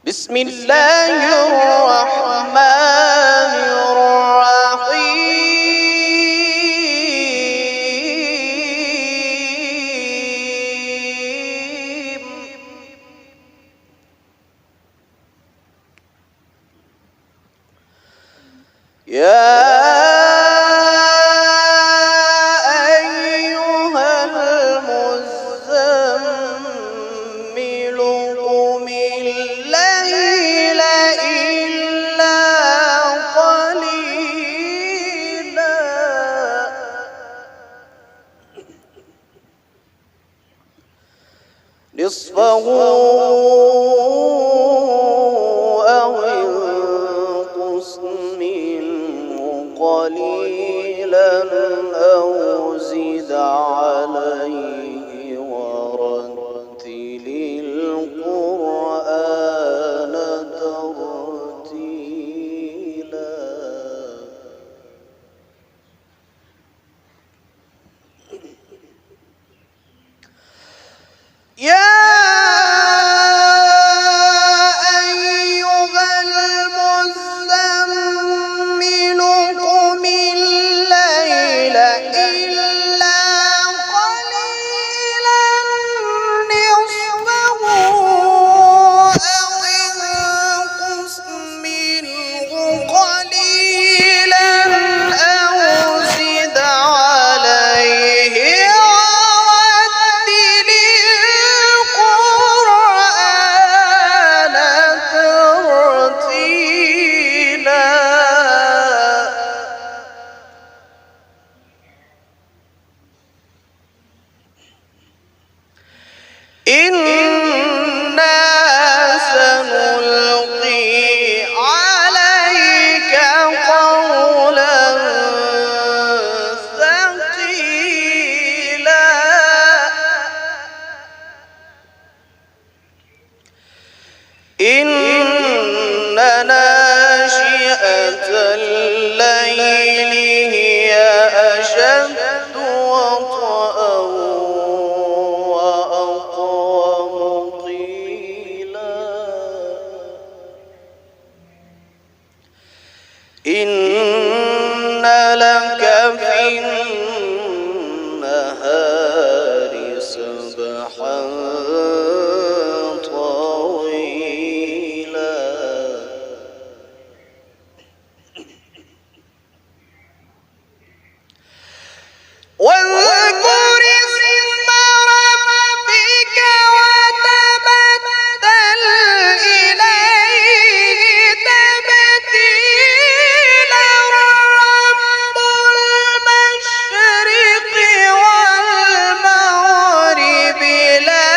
بسم الله الرحمن الرحيم. يا نصفه أو انقص منه قليلا أو زد عليه ورتل القرآن ترتيلا. يا أيها المزمل قم الليل إلا قليلا نصفه أو انقص منه قليلا أو زد عليه إنا سنلقي عليك قولا ثقيلا. إن ناشئة الليل هي أشد وطئا وأقوم قيلا. إن لك في النهار سبحا طويلا. واذكر اسم ربك وتبتل إليه تبتيلا. رب المشرق والمغرب لا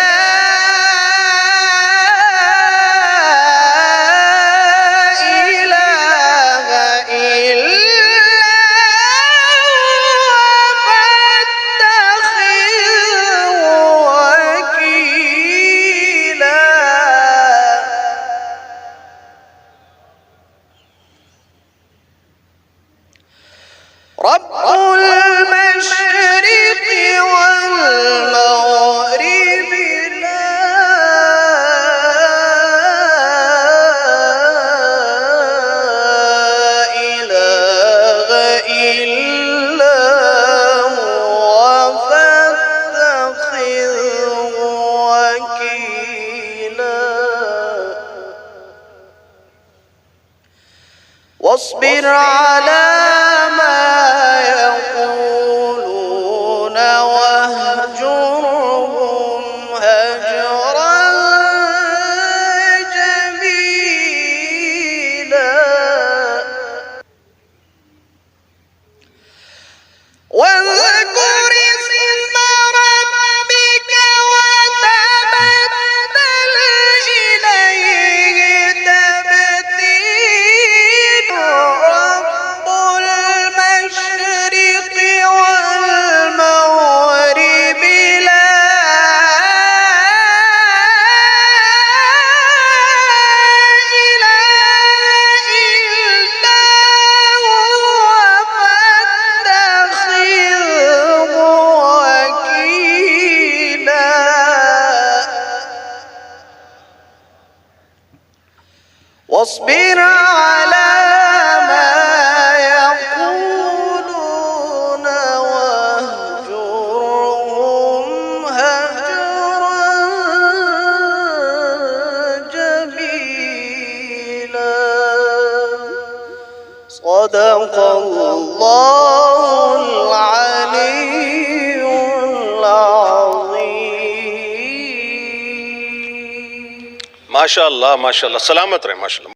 إله إلا رب المشرق والمغرب لا إله إلا هو فاتخذه وكيلا. واصبر على يقولون واهجرهم هجرا جميلا. واذكر اسم ربك وتبتل إليه تبتيلا. رب واصبر على ما يقولون واهجرهم هجرا جميلا. صدق الله العلي العظيم. ما شاء الله ما شاء الله، سلامت رہے ما شاء اللہ.